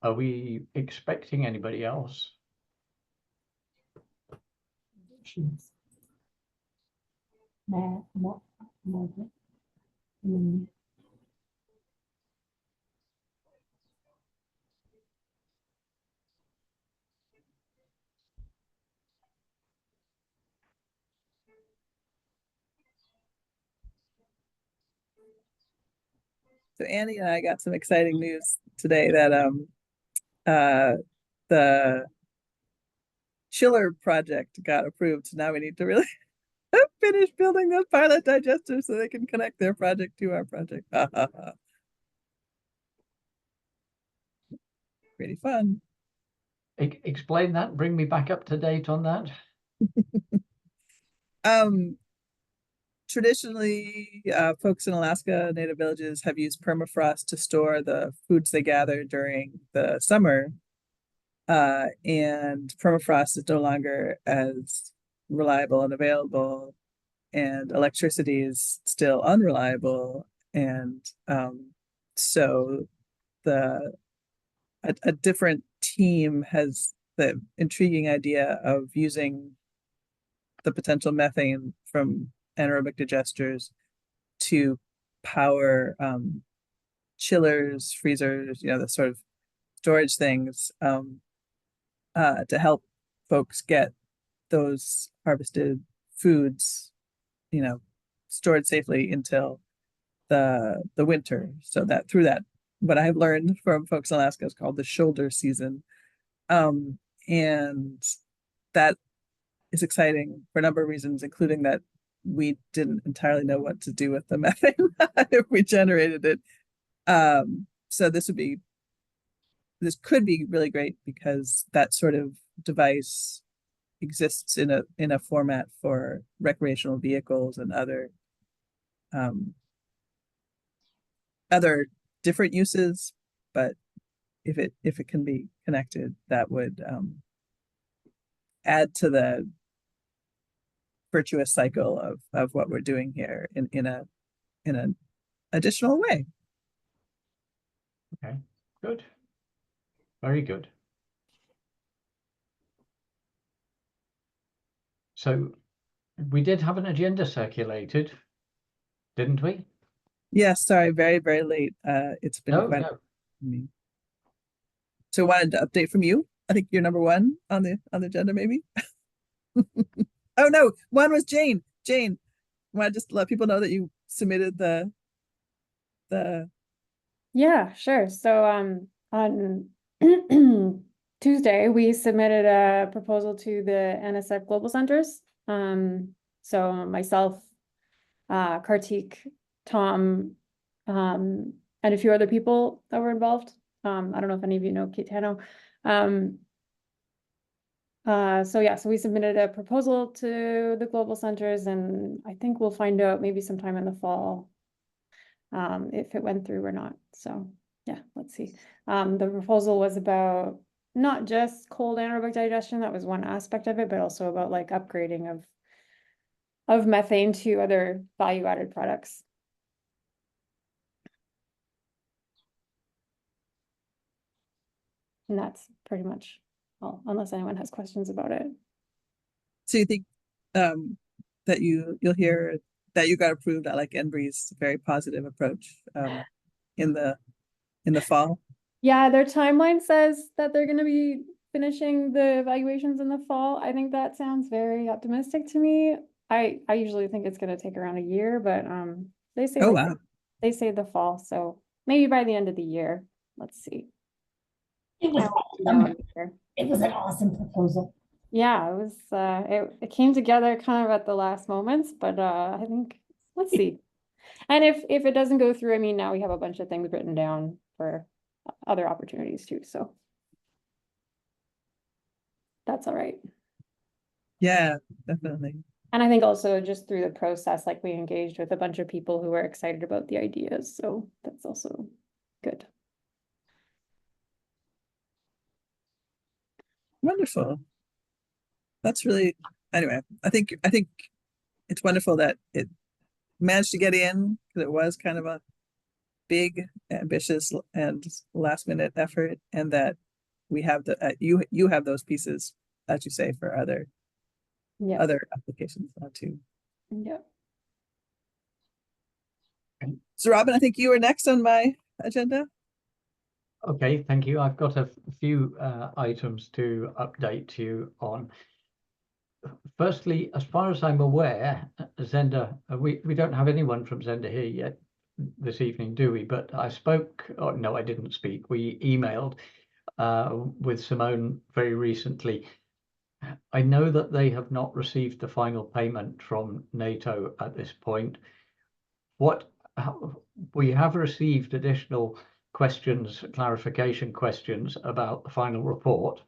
Are we expecting anybody else? So Andy and I got some exciting news today that the chiller project got approved. So now we need to really finish building those pilot digesters so they can connect their project to our project. Pretty fun. Explain that. Bring me back up to date on that. Traditionally, folks in Alaska, native villages have used permafrost to store the foods they gather during the summer. And permafrost is no longer as reliable and available, and electricity is still unreliable. And so a different team has the intriguing idea of using the potential methane from anaerobic digesters to power chillers, freezers, the sort of storage things to help folks get those harvested foods, stored safely until the winter. So that through that, what I've learned from folks in Alaska is called the shoulder season. And that is exciting for a number of reasons, including that we didn't entirely know what to do with the methane if we generated it. So this could be really great because that sort of device exists in a format for recreational vehicles and other different uses. But if it can be connected, that would add to the virtuous cycle of what we're doing here in an additional way. Okay, good. Very good. So we did have an agenda circulated, didn't we? Yeah, sorry, very, very late. It's been quite. No. So wanted to update from you. I think you're number one on the agenda, maybe. Oh no, one was Jane. Jane, want to just let people know that you submitted the Yeah, sure. So on Tuesday we submitted a proposal to the NSF Global Centers. So myself, Kartik, Tom, and a few other people that were involved. I don't know if any of you know Kate Tano. So we submitted a proposal to the Global Centers, and I think we'll find out maybe sometime in the fall if it went through or not. So yeah, let's see. The proposal was about not just cold anaerobic digestion, that was one aspect of it, but also about like upgrading of methane to other value-added products. And that's pretty much all, unless anyone has questions about it. So you think that you'll hear that you got approved? I like Embry's very positive approach in the fall. Yeah, their timeline says that they're going to be finishing the evaluations in the fall. I think that sounds very optimistic to me. I usually think it's going to take around a year, but they say wow. They say the fall, so maybe by the end of the year. Let's see. It was awesome. It was an awesome proposal. Yeah, it was it came together kind of at the last moments, but I think let's see. And if it doesn't go through, I mean, now we have a bunch of things written down for other opportunities too, so that's all right. Yeah, definitely. And I think also just through the process, like we engaged with a bunch of people who were excited about the ideas, so that's also good. Wonderful. That's really, anyway, I think it's wonderful that it managed to get in, because it was kind of a big, ambitious, and last minute effort, and that we have the you have those pieces, as you say, for other Yeah, applications now too. yeah. So Robin, I think you were next on my agenda. Okay, thank you. I've got a few items to update you on. Firstly, as far as I'm aware, Zenda, we don't have anyone from Zenda here yet this evening, do we? But I spoke, or no, I didn't speak. We emailed with Simone very recently. I know that they have not received the final payment from NATO at this point. We have received additional questions, clarification questions about the final report.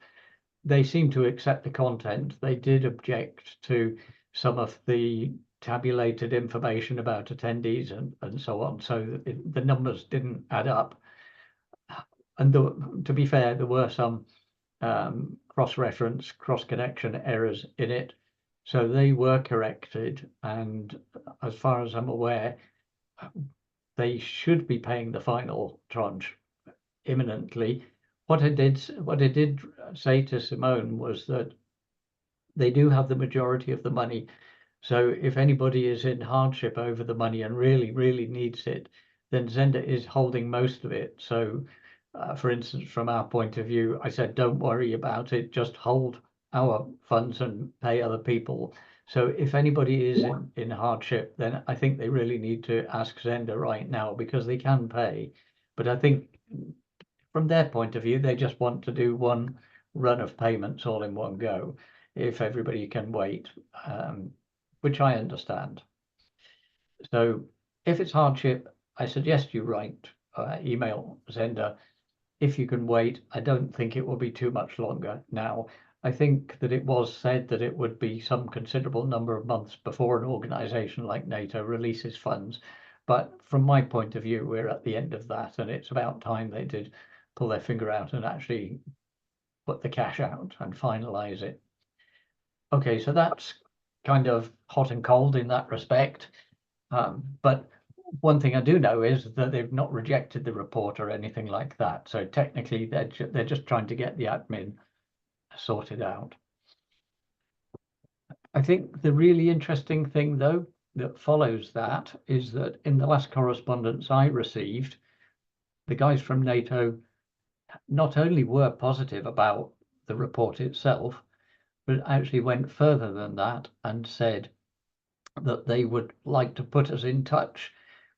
They seem to accept the content. They did object to some of the tabulated information about attendees and so on. So the numbers didn't add up. And to be fair, there were some cross-reference, cross-connection errors in it. So they were corrected. And as far as I'm aware, they should be paying the final tranche imminently. What I did say to Simone was that they do have the majority of the money. So if anybody is in hardship over the money and really, really needs it, then Zenda is holding most of it. So for instance, from our point of view, I said, don't worry about it, just hold our funds and pay other people. So if anybody is in hardship, then I think they really need to ask Zenda right now, because they can pay. But I think from their point of view, they just want to do one run of payments all in one go, if everybody can wait, which I understand. So if it's hardship, I suggest you write, email Zenda. If you can wait, I don't think it will be too much longer. Now, I think that it was said that it would be some considerable number of months before an organization like NATO releases funds. But from my point of view, we're at the end of that, and it's about time they did pull their finger out and actually put the cash out and finalize it. Okay, so that's kind of hot and cold in that respect. But one thing I do know is that they've not rejected the report or anything like that. So technically, they're just trying to get the admin sorted out. I think the really interesting thing, though, that follows that is that in the last correspondence I received, the guys from NATO not only were positive about the report itself, but actually went further than that and said that they would like to put us in touch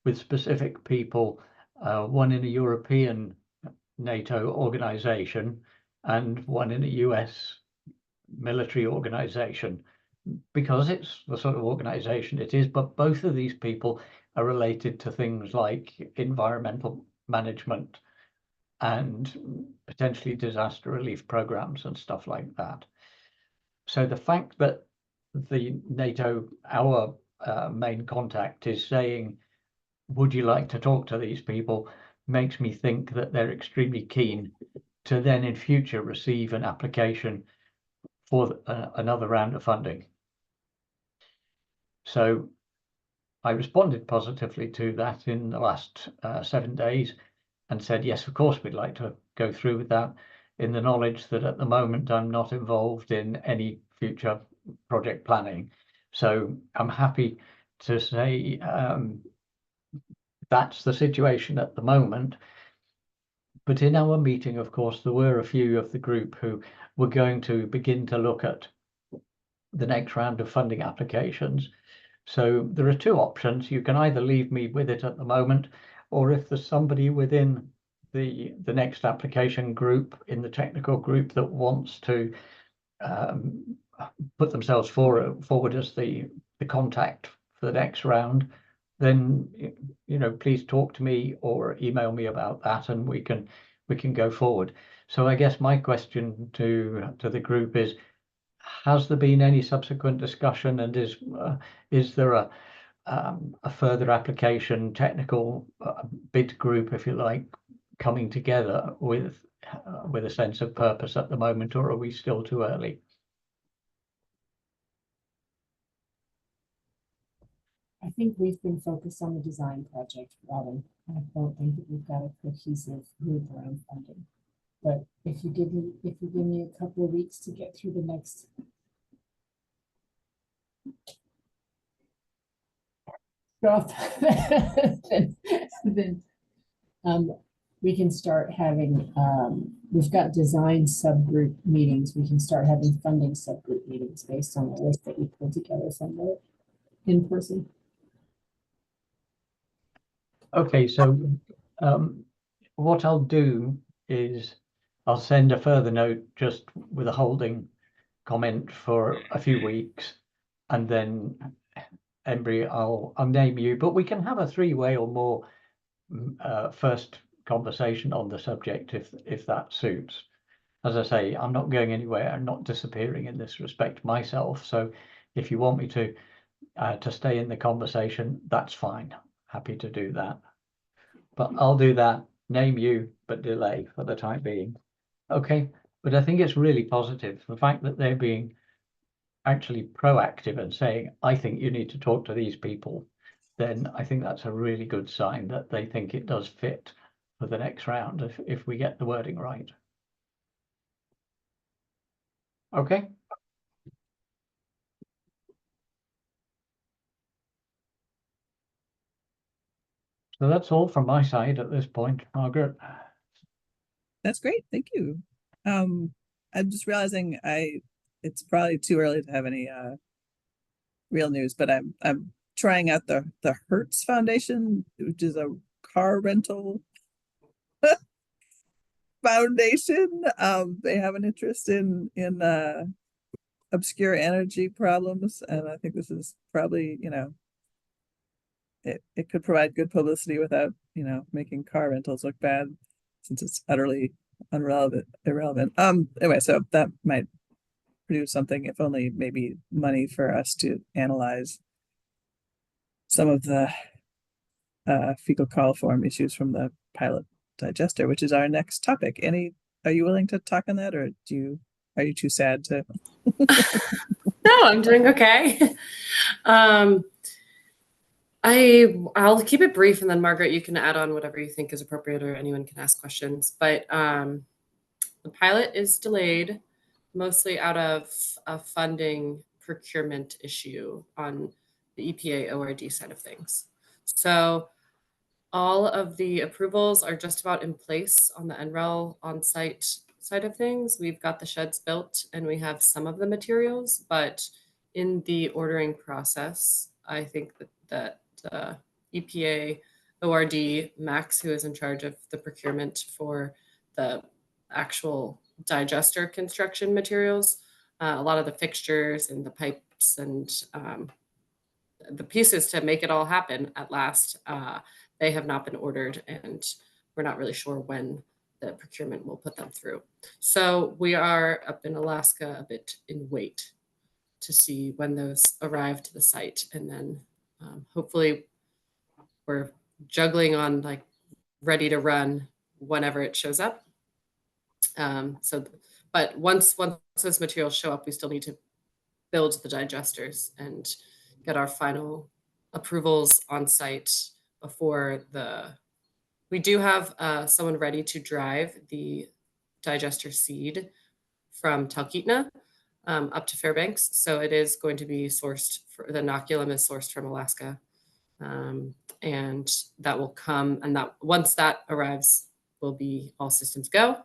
with specific people, one in a European NATO organization and one in a US military organization, because it's the sort of organization it is. But both of these people are related to things like environmental management and potentially disaster relief programs and stuff like that. So the fact that the NATO, our main contact, is saying, would you like to talk to these people, makes me think that they're extremely keen to then in future receive an application for another round of funding. So I responded positively to that in the last 7 days and said, yes, of course, we'd like to go through with that, in the knowledge that at the moment I'm not involved in any future project planning. So I'm happy to say that's the situation at the moment. But in our meeting, of course, there were a few of the group who were going to begin to look at the next round of funding applications. So there are two options. You can either leave me with it at the moment, or if there's somebody within the next application group, in the technical group, that wants to put themselves forward as the contact for the next round, then please talk to me or email me about that, and we can go forward. So I guess my question to the group is, has there been any subsequent discussion, and is there a further application technical bid group, if you like, coming together with a sense of purpose at the moment, or are we still too early? I think we've been focused on the design project, Robin. I don't think that we've got a cohesive group around funding. But if you give me a couple of weeks to get through the next stuff, then we can start having, we've got design subgroup meetings. We can start having funding subgroup meetings based on the list that we pulled together from the in-person. Okay, so what I'll do is I'll send a further note just with a holding comment for a few weeks, and then Embry, I'll name you, but we can have a three-way or more first conversation on the subject if that suits. As I say, I'm not going anywhere. I'm not disappearing in this respect myself. So if you want me to stay in the conversation, that's fine. Happy to do that. But I'll do that, name you, but delay for the time being. Okay, but I think it's really positive. The fact that they're being actually proactive and saying, I think you need to talk to these people, then I think that's a really good sign that they think it does fit for the next round if we get the wording right. Okay. So that's all from my side at this point, Margaret. That's great. Thank you. I'm just realizing it's probably too early to have any real news, but I'm trying out the Hertz Foundation, which is a car rental foundation. They have an interest in obscure energy problems, and I think this is probably, it could provide good publicity without, making car rentals look bad, since it's utterly irrelevant. Anyway, so that might produce something, if only maybe money for us to analyze some of the fecal coliform issues from the pilot digester, which is our next topic. Are you willing to talk on that, or are you too sad to? No, I'm doing okay. I'll keep it brief, and then Margaret, you can add on whatever you think is appropriate, or anyone can ask questions. But the pilot is delayed, mostly out of a funding procurement issue on the EPA ORD side of things. So all of the approvals are just about in place on the NREL on-site side of things. We've got the sheds built and we have some of the materials, but in the ordering process, I think that the EPA ORD, Max, who is in charge of the procurement for the actual digester construction materials, a lot of the fixtures and the pipes and the pieces to make it all happen at last, they have not been ordered, and we're not really sure when the procurement will put them through. So we are up in Alaska a bit in wait to see when those arrive to the site, and then hopefully we're juggling on like ready to run whenever it shows up. But once those materials show up, we still need to build the digesters and get our final approvals on site before we do have someone ready to drive the digester seed from Talkeetna up to Fairbanks. So it is going to be sourced, the inoculum is sourced from Alaska. And that will come, and that once that arrives, will be all systems go.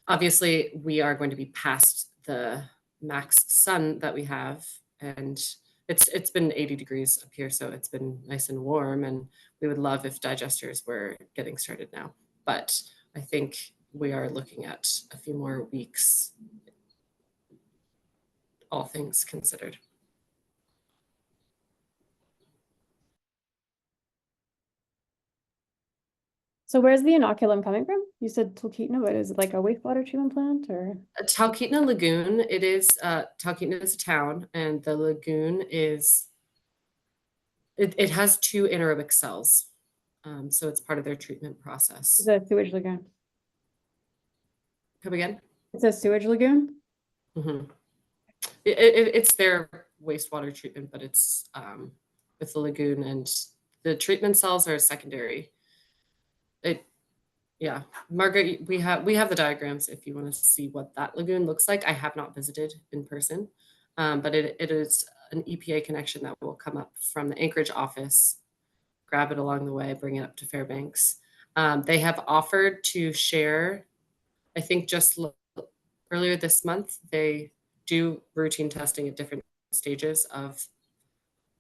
Obviously, we are going to be past the max sun that we have, and it's been 80 degrees up here, so it's been nice and warm, and we would love if digesters were getting started now. But I think we are looking at a few more weeks, all things considered. So where's the inoculum coming from? You said Talkeetna, but is it like a wastewater treatment plant or? Talkeetna Lagoon, it is, Talkeetna is a town, and the lagoon is, it has 2 anaerobic cells. So it's part of their treatment process. It's a sewage lagoon. Come again? It's a sewage lagoon? Mm-hmm. It's their wastewater treatment, but it's with the lagoon, and the treatment cells are secondary. Yeah, Margaret, we have the diagrams if you want to see what that lagoon looks like. I have not visited in person, but it is an EPA connection that will come up from the Anchorage office, grab it along the way, bring it up to Fairbanks. They have offered to share, I think just earlier this month, they do routine testing at different stages of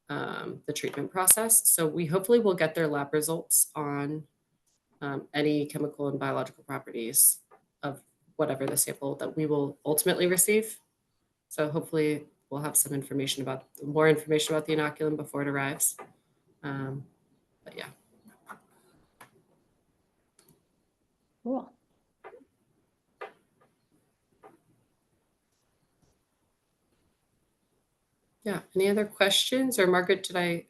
the treatment process. So we hopefully will get their lab results on any chemical and biological properties of whatever the sample that we will ultimately receive. So hopefully we'll have some information about, more information about the inoculum before it arrives. But yeah. Cool. Yeah, any other questions? Or Margaret, are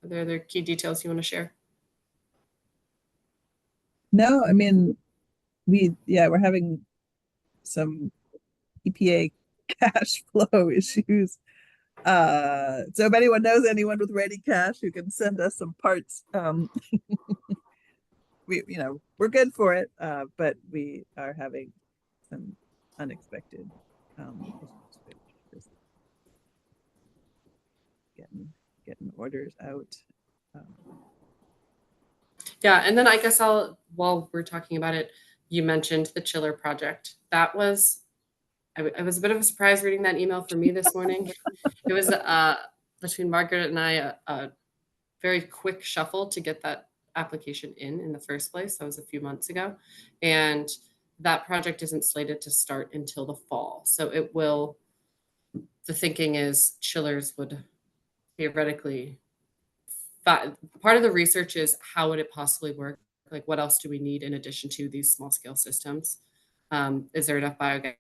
there other key details you want to share? No, I mean, we're having some EPA cash flow issues. So if anyone knows anyone with ready cash who can send us some parts, we're good for it, but we are having some unexpected issues with just getting orders out. Yeah, and then I guess while we're talking about it, you mentioned the chiller project. That was, I was a bit of a surprise reading that email for me this morning. It was between Margaret and I a very quick shuffle to get that application in the first place. That was a few months ago. And that project isn't slated to start until the fall. So the thinking is chillers would theoretically, part of the research is how would it possibly work? Like what else do we need in addition to these small scale systems? Is there enough biogas?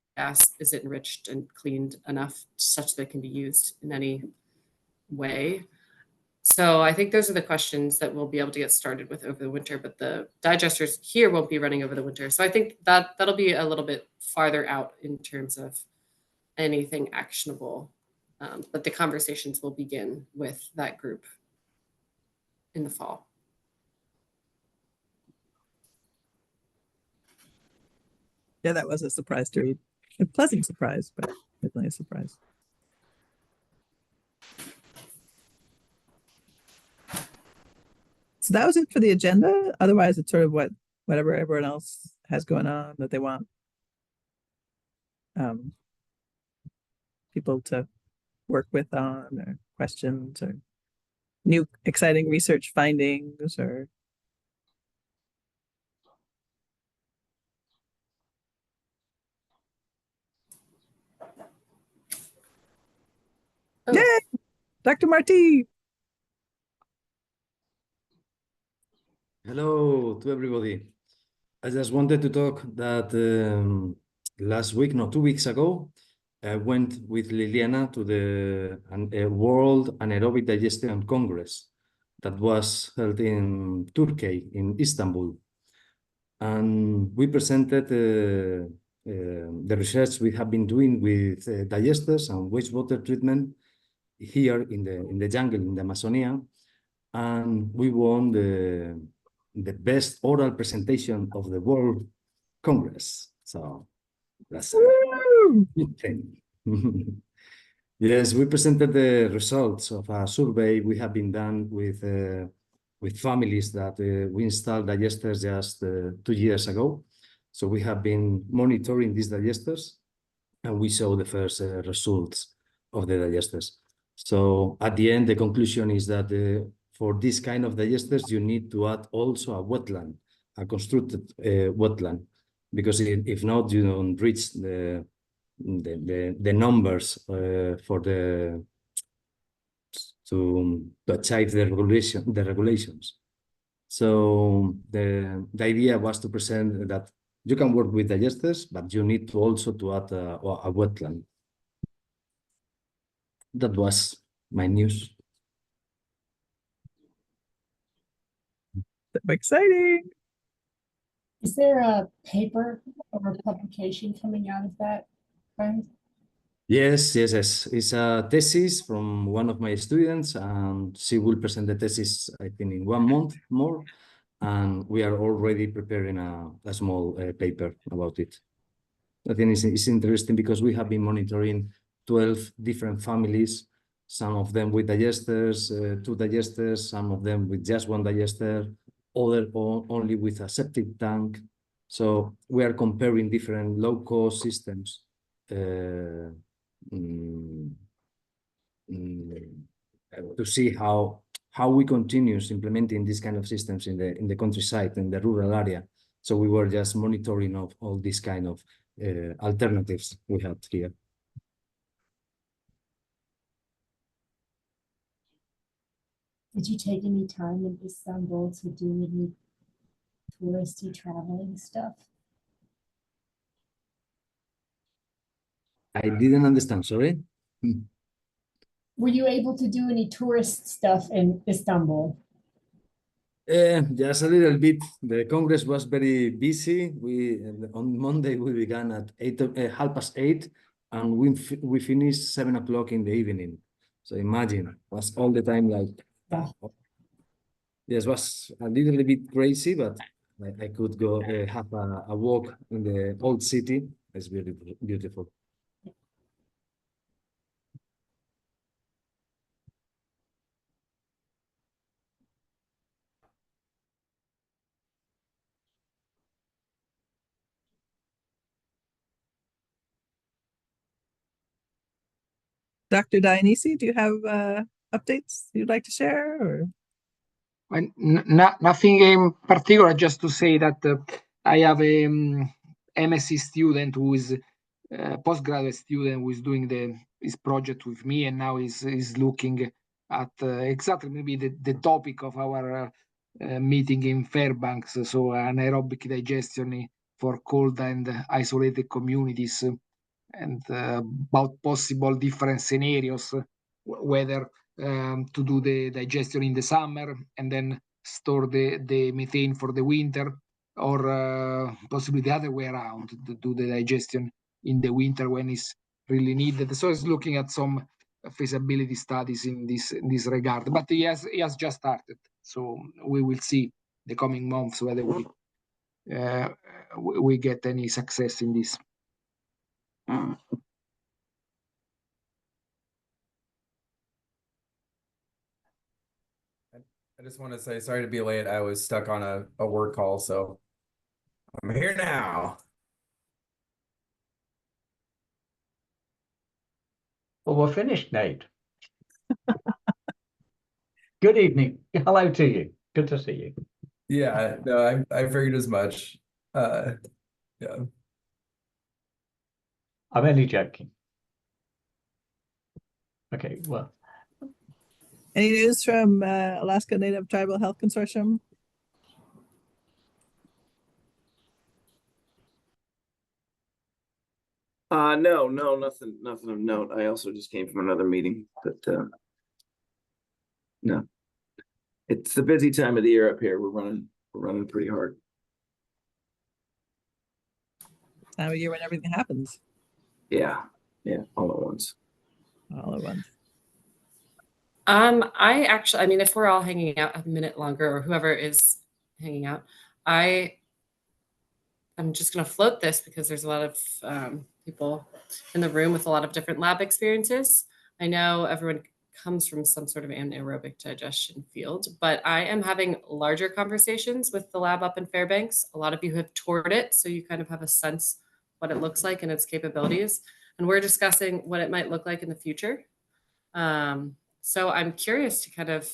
Is it enriched and cleaned enough such that it can be used in any way? So I think those are the questions that we'll be able to get started with over the winter, but the digesters here won't be running over the winter. So I think that'll be a little bit farther out in terms of anything actionable. But the conversations will begin with that group in the fall. Yeah, that was a surprise to read. A pleasant surprise, but definitely a surprise. So that was it for the agenda. Otherwise, it's sort of whatever everyone else has going on that they want people to work with on, or questions, or new exciting research findings, or Oh. Yay! Dr. Marti. Hello to everybody. I just wanted to talk that last week, no, 2 weeks ago, I went with Liliana to the World Anaerobic Digestion Congress that was held in Turkey, in Istanbul. And we presented the research we have been doing with digesters and wastewater treatment here in the jungle, in the Amazonia. And we won the best oral presentation of the World Congress. So that's a good thing. Yes, we presented the results of a survey we have been done with families that we installed digesters just 2 years ago. So we have been monitoring these digesters, and we saw the first results of the digesters. So at the end, the conclusion is that for this kind of digesters, you need to add also a wetland, a constructed wetland, because if not, you don't reach the numbers for to achieve the regulations. So the idea was to present that you can work with digesters, but you need to also to add a wetland. That was my news. Exciting. Is there a paper or a publication coming out of that, Brian? Yes. It's a thesis from one of my students, and she will present the thesis, I think, in 1 month more. And we are already preparing a small paper about it. I think it's interesting because we have been monitoring 12 different families, some of them with digesters, 2 digesters, some of them with just 1 digester, other only with a septic tank. So we are comparing different low-cost systems to see how we continue implementing these kind of systems in the countryside, in the rural area. So we were just monitoring of all these kind of alternatives we have here. Did you take any time in Istanbul to do any touristy traveling stuff? I didn't understand, sorry. Were you able to do any tourist stuff in Istanbul? Just a little bit. The Congress was very busy. On Monday we began at 8:30, and we finished 7 o'clock in the evening. So imagine, was all the time like. Yeah. Yes, was a little bit crazy, but I could go have a walk in the old city. It's beautiful. Dr. Dionysi, do you have updates you'd like to share? Or Nothing in particular, just to say that I have a MSc student who is a postgraduate student who is doing his project with me, and now is looking at exactly maybe the topic of our meeting in Fairbanks, so anaerobic digestion for cold and isolated communities, and about possible different scenarios, whether to do the digestion in the summer and then store the methane for the winter, or possibly the other way around, to do the digestion in the winter when it's really needed. So it's looking at some feasibility studies in this regard. But he has just started, so we will see the coming months whether we get any success in this. I just want to say sorry to be late. I was stuck on a work call, so I'm here now. Well, we're finished, Nate. Good evening. Hello to you. Good to see you. Yeah, no, I figured as much. Yeah. I'm only joking. Okay, well, any news from Alaska Native Tribal Health Consortium? No, nothing of note. I also just came from another meeting, but no. It's the busy time of the year up here. We're running pretty hard. Time of year when everything happens. Yeah, all at once. All at once. I mean, if we're all hanging out a minute longer, or whoever is hanging out, I'm just going to float this because there's a lot of people in the room with a lot of different lab experiences. I know everyone comes from some sort of anaerobic digestion field, but I am having larger conversations with the lab up in Fairbanks. A lot of you have toured it, so you kind of have a sense what it looks like and its capabilities. And we're discussing what it might look like in the future. So I'm curious to kind of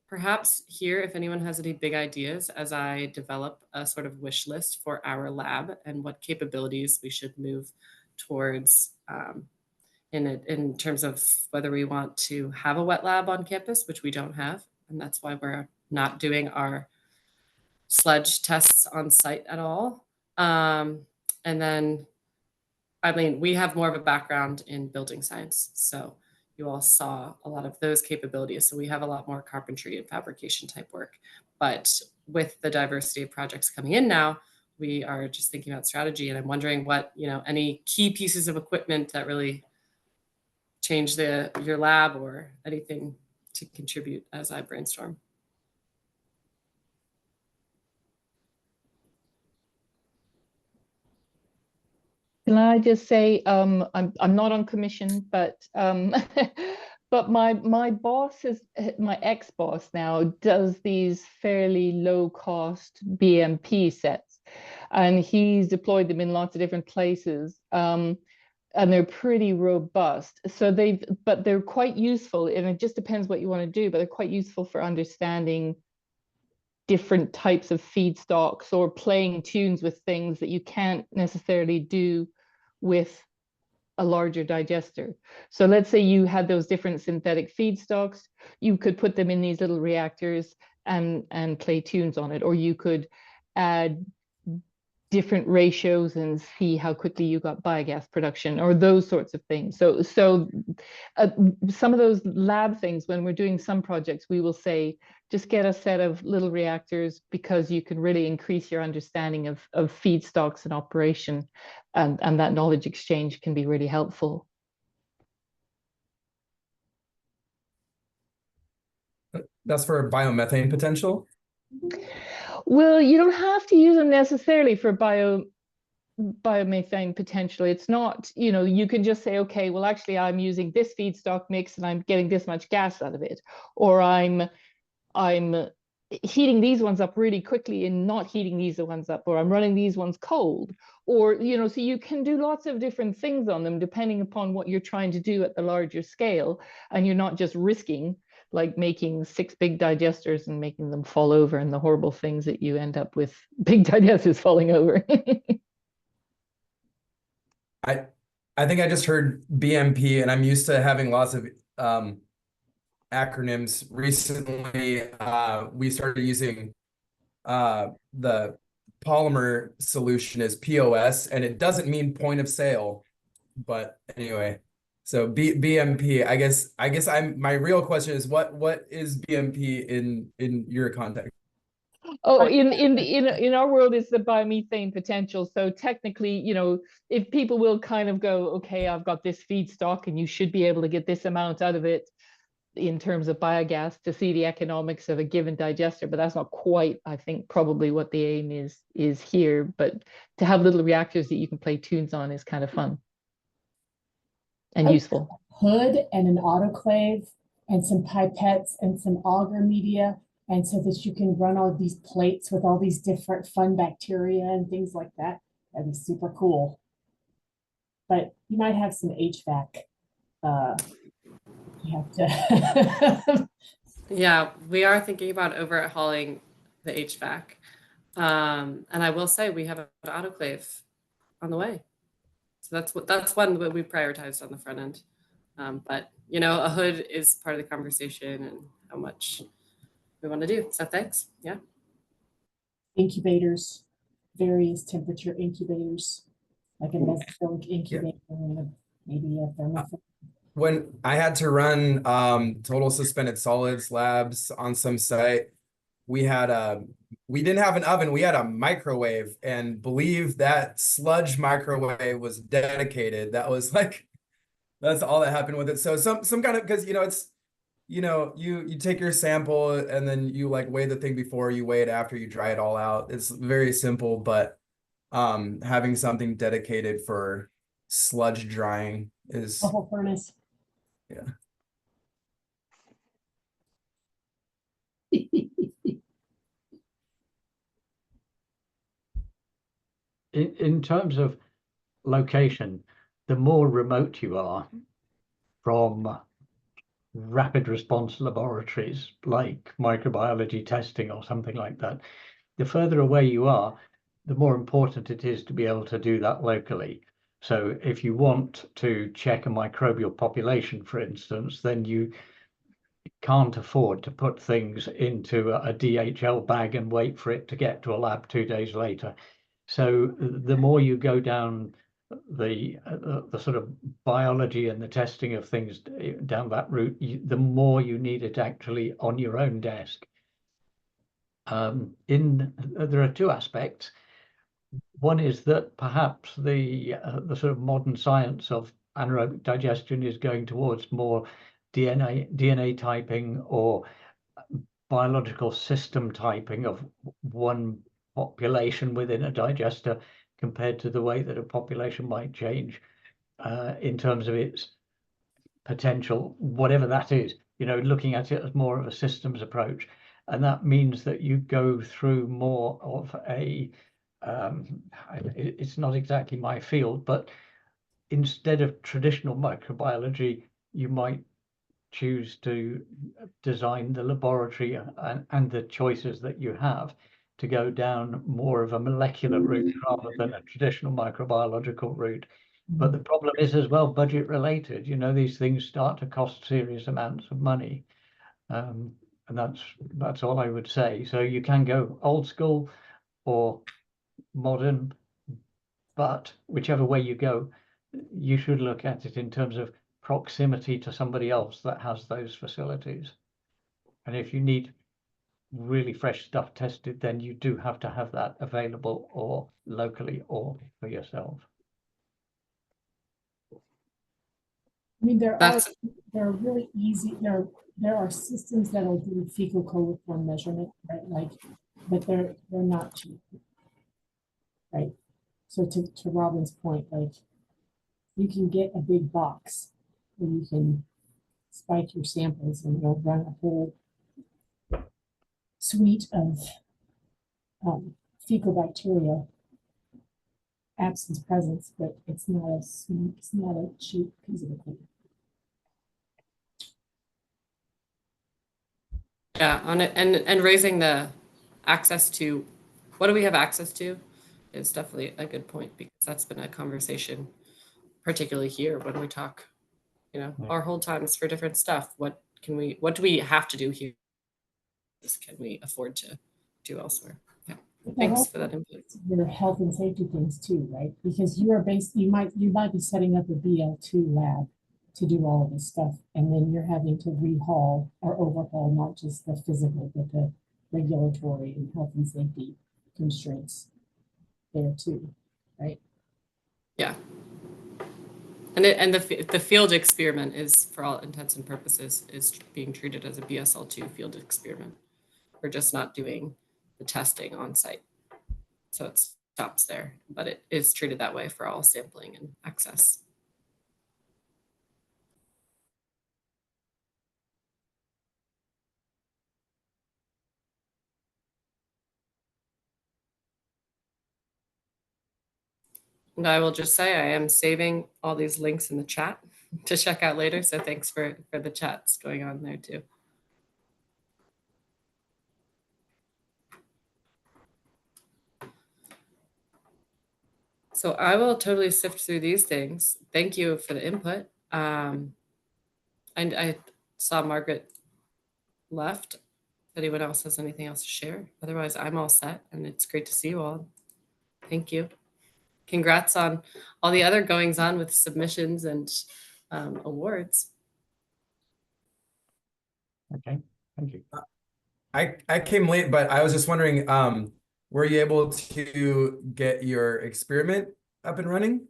perhaps hear if anyone has any big ideas as I develop a sort of wish list for our lab and what capabilities we should move towards in terms of whether we want to have a wet lab on campus, which we don't have. And that's why we're not doing our sludge tests on site at all. And then, I mean, we have more of a background in building science. So you all saw a lot of those capabilities. So we have a lot more carpentry and fabrication type work. But with the diversity of projects coming in now, we are just thinking about strategy. And I'm wondering what, any key pieces of equipment that really change your lab or anything to contribute as I brainstorm. Can I just say, I'm not on commission, but but my boss is my ex-boss now does these fairly low cost BMP sets, and he's deployed them in lots of different places. And they're pretty robust. So but they're quite useful, and it just depends what you want to do, but they're quite useful for understanding different types of feedstocks or playing tunes with things that you can't necessarily do with a larger digester. So let's say you had those different synthetic feedstocks, you could put them in these little reactors and play tunes on it, or you could add different ratios and see how quickly you got biogas production, or those sorts of things. So some of those lab things, when we're doing some projects, we will say, just get a set of little reactors, because you can really increase your understanding of feedstocks and operation, and that knowledge exchange can be really helpful. That's for biomethane potential? Well, you don't have to use them necessarily for biomethane potential. It's not, you can just say, okay, well, actually, I'm using this feedstock mix and I'm getting this much gas out of it, or I'm heating these ones up really quickly and not heating these ones up, or I'm running these ones cold, or so you can do lots of different things on them depending upon what you're trying to do at the larger scale, and you're not just risking like making 6 big digesters and making them fall over, and the horrible things that you end up with big digesters falling over. I think I just heard BMP, and I'm used to having lots of acronyms. Recently, we started using the polymer solution as POS, and it doesn't mean point of sale, but anyway. So BMP, I guess my real question is what is BMP in your context? Oh, in our world, it's the biomethane potential. So technically, if people will kind of go, okay, I've got this feedstock and you should be able to get this amount out of it in terms of biogas to see the economics of a given digester, but that's not quite, I think, probably what the aim is here. But to have little reactors that you can play tunes on is kind of fun and useful. Hood and an autoclave and some pipettes and some agar media, and so that you can run all these plates with all these different fun bacteria and things like that. That'd be super cool. But you might have some HVAC. You have to. Yeah, we are thinking about overhauling the HVAC. And I will say we have an autoclave on the way. So that's one that we prioritized on the front end. But a hood is part of the conversation and how much we want to do. So thanks. Yeah. Incubators, various temperature incubators, like a mesophilic incubator, and maybe a thermophilic. When I had to run total suspended solids labs on some site, we didn't have an oven, we had a microwave, and believe that sludge microwave was dedicated. That was that's all that happened with it. So some kind of, because it's you take your sample and then you weigh the thing before, you weigh it after, you dry it all out. It's very simple, but having something dedicated for sludge drying is a whole furnace. Yeah. In terms of location, the more remote you are from rapid response laboratories like microbiology testing or something like that, the further away you are, the more important it is to be able to do that locally. So if you want to check a microbial population, for instance, then you can't afford to put things into a DHL bag and wait for it to get to a lab 2 days later. So the more you go down the sort of biology and the testing of things down that route, the more you need it actually on your own desk. There are 2 aspects. One is that perhaps the sort of modern science of anaerobic digestion is going towards more DNA typing or biological system typing of one population within a digester compared to the way that a population might change in terms of its potential, whatever that is, you know, looking at it as more of a systems approach. And that means that you go through more of a, it's not exactly my field, but instead of traditional microbiology, you might choose to design the laboratory and the choices that you have to go down more of a molecular route rather than a traditional microbiological route. But the problem is as well budget related. You know, these things start to cost serious amounts of money. And that's all I would say. So you can go old school or modern, but whichever way you go, you should look at it in terms of proximity to somebody else that has those facilities. And if you need really fresh stuff tested, then you do have to have that available or locally or for yourself. I mean, there That's are really easy, there are systems that'll do fecal coliform measurement, right? Like, but they're not cheap. Right. So to Robin's point, like, you can get a big box where you can spike your samples and you'll run a whole suite of fecal bacteria absence presence, but it's not a cheap piece of equipment. Yeah, on it, and raising the access to what do we have access to is definitely a good point, because that's been a conversation, particularly here when we talk, you know, our whole times for different stuff. What do we have to do here? This can we afford to do elsewhere? Yeah. Thanks for that input. Your health and safety things too, right? Because you might be setting up a BL2 lab to do all of this stuff, and then you're having to rehaul or overhaul not just the physical, but the regulatory and health and safety constraints there too, right? Yeah. And the field experiment is, for all intents and purposes, is being treated as a BSL2 field experiment. We're just not doing the testing on site. So it stops there, but it is treated that way for all sampling and access. And I will just say I am saving all these links in the chat to check out later. So thanks for the chats going on there too. So I will totally sift through these things. Thank you for the input. And I saw Margaret left. If anyone else has anything else to share? Otherwise, I'm all set, and it's great to see you all. Thank you. Congrats on all the other goings on with submissions and awards. Okay, thank you. I came late, but I was just wondering, were you able to get your experiment up and running?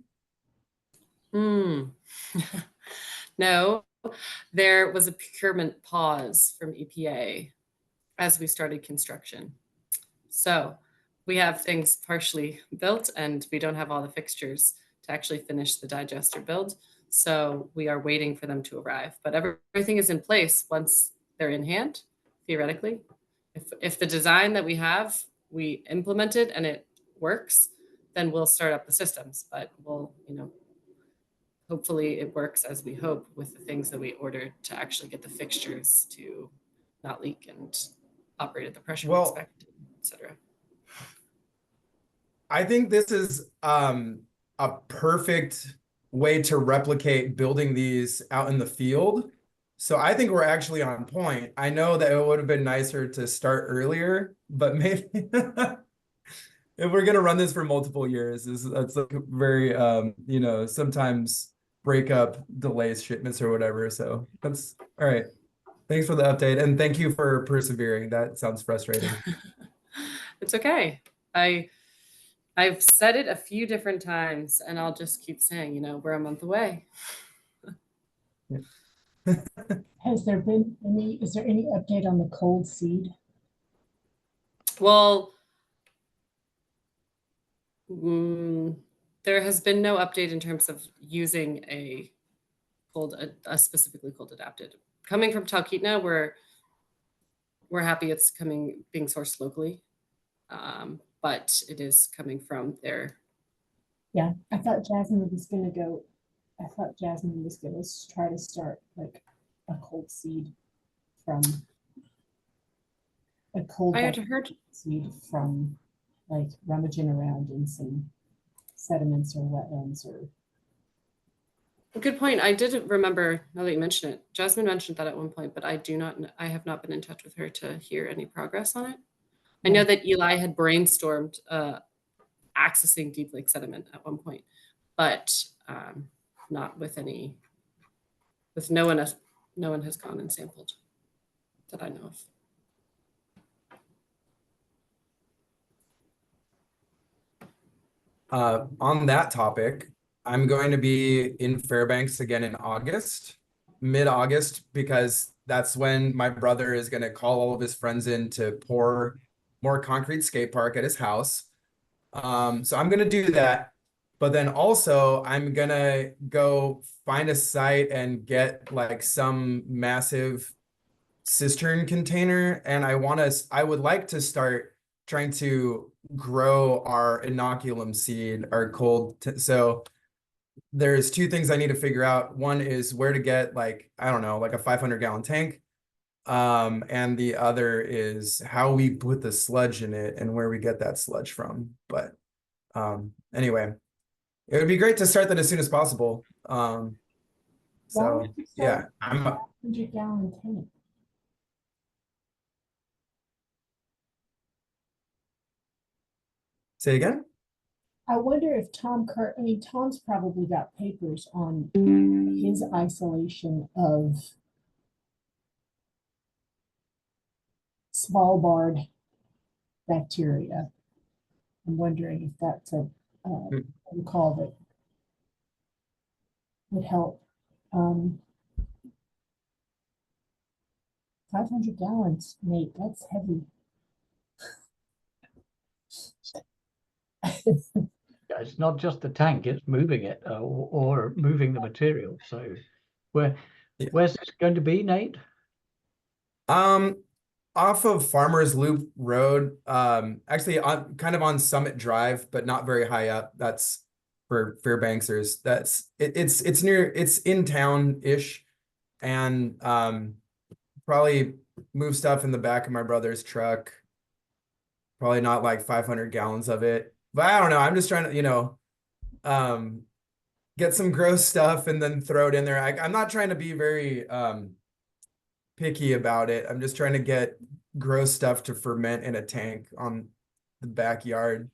No, there was a procurement pause from EPA as we started construction. So we have things partially built and we don't have all the fixtures to actually finish the digester build. So we are waiting for them to arrive, but everything is in place once they're in hand, theoretically. If the design that we have, we implement it and it works, then we'll start up the systems, but we'll, you know, hopefully it works as we hope with the things that we ordered to actually get the fixtures to not leak and operate at the pressure we expect, etc. I think this is a perfect way to replicate building these out in the field. So I think we're actually on point. I know that it would have been nicer to start earlier, but maybe if we're gonna run this for multiple years, that's like very you know, sometimes breakup delays shipments or whatever. So that's all right. Thanks for the update, and thank you for persevering. That sounds frustrating. It's okay. I I've said it a few different times, and I'll just keep saying, you know, we're a month away. Has there been any, is there any update on the cold seed? Well, there has been no update in terms of using a specifically cold adapted. Coming from Talkeetna, we're happy it's being sourced locally, but it is coming from there. Yeah, I thought Jasmine was gonna try to start like a cold seed from a cold I had heard seed from like rummaging around in some sediments or wetlands or. a good point. I did remember, now that you mention it, Jasmine mentioned that at one point, but I have not been in touch with her to hear any progress on it. I know that Eli had brainstormed accessing deep lake sediment at one point, but not with no one has gone and sampled that I know of. On that topic, I'm going to be in Fairbanks again in mid-August, because that's when my brother is going to call all of his friends in to pour more concrete skate park at his house. So I'm going to do that. But then also I'm going to go find a site and get like some massive cistern container. And I would like to start trying to grow our inoculum seed, our so there's two things I need to figure out. One is where to get like, I don't know, like a 500-gallon tank. And the other is how we put the sludge in it and where we get that sludge from. But anyway, it would be great to start that as soon as possible. So yeah, I'm 100-gallon tank. Say again? I wonder if Tom's probably got papers on his isolation of Svalbard bacteria. I'm wondering if that's a call that would help. 500 gallons, Nate, that's heavy. It's not just the tank, it's moving it or moving the material. So where's this going to be, Nate? Off of Farmers Loop Road, actually kind of on Summit Drive, but not very high up. That's for Fairbanksers. It's in town-ish, and probably move stuff in the back of my brother's truck. Probably not like 500 gallons of it, but I don't know. I'm just trying to, get some gross stuff and then throw it in there. I'm not trying to be very picky about it. I'm just trying to get gross stuff to ferment in a tank on the backyard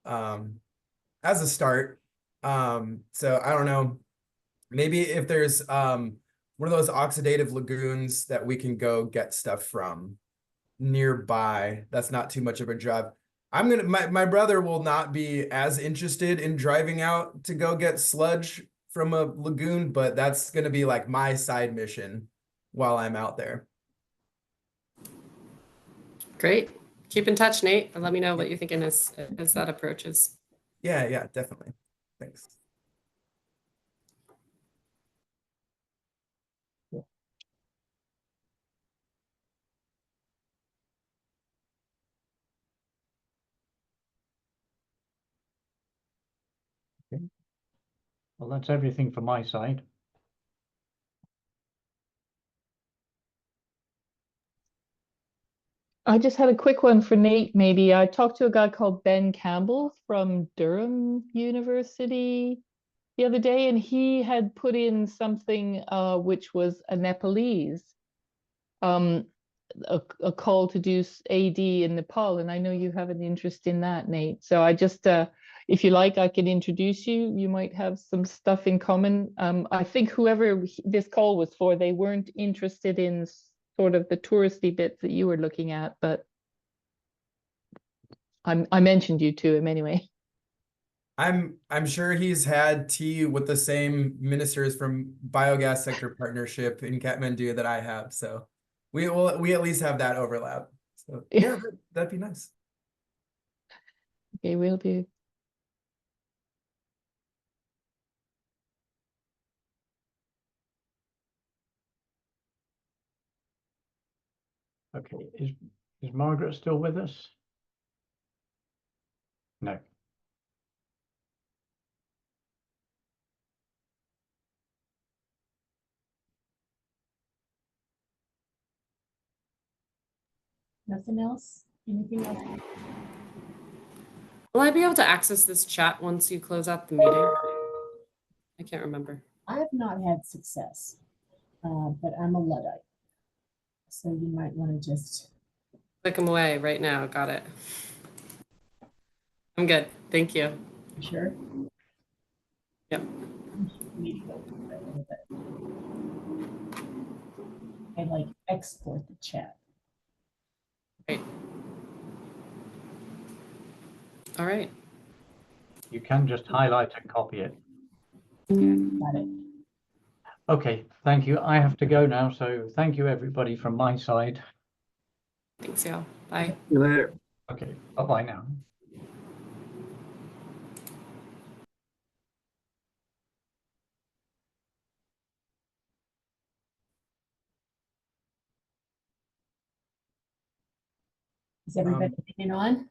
as a start. So I don't know, maybe if there's one of those oxidative lagoons that we can go get stuff from nearby, that's not too much of a drive. My brother will not be as interested in driving out to go get sludge from a lagoon, but that's going to be like my side mission while I'm out there. Great. Keep in touch, Nate, and let me know what you're thinking as that approaches. Yeah, definitely. Thanks. Okay. Well, that's everything from my side. I just had a quick one for Nate, maybe. I talked to a guy called Ben Campbell from Durham University the other day, and he had put in something which was a Nepalese, a call to do AD in Nepal, and I know you have an interest in that, Nate. So I just, if you like, I can introduce you. You might have some stuff in common. I think whoever this call was for, they weren't interested in sort of the touristy bits that you were looking at, but I mentioned you to him anyway. I'm sure he's had tea with the same ministers from Biogas Sector Partnership in Kathmandu that I have. So we at least have that overlap. So yeah, that'd be nice. Okay, will do. Okay, is Margaret still with us? No. Nothing else? Anything else? Will I be able to access this chat once you close out the meeting? I can't remember. I have not had success, but I'm a Luddite. So you might want to just. Click them away right now. Got it. I'm good. Thank you. Sure. Yep. I like export the chat. Great. All right. You can just highlight and copy it. Got it. Okay, thank you. I have to go now, so thank you everybody from my side. Thanks, y'all. Bye. See you later. Okay, bye-bye now. Is everybody hanging on?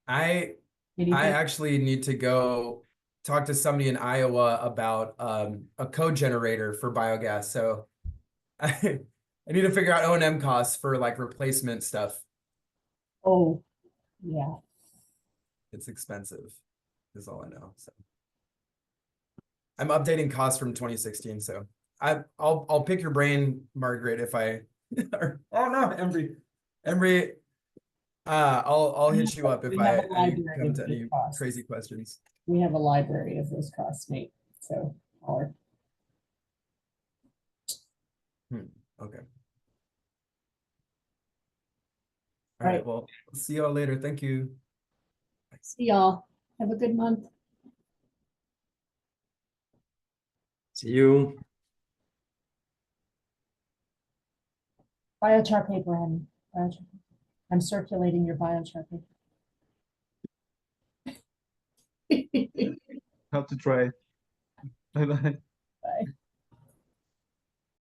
I Anything? actually need to go talk to somebody in Iowa about a co-generator for biogas. So I need to figure out O&M costs for like replacement stuff. Oh, yeah. It's expensive, is all I know. So I'm updating costs from 2016. So I'll pick your brain, Margaret, if I oh no, Embry. I'll hit you up if We have a I library come of to those any costs. crazy questions. We have a library of those costs, Nate. So, or Okay. All Right. right. Well, see y'all later. Thank you. see y'all. Have a good month. See you. Biochar paper, honey. Biochar. I'm circulating your biochar paper. Have to try. Bye bye. Bye.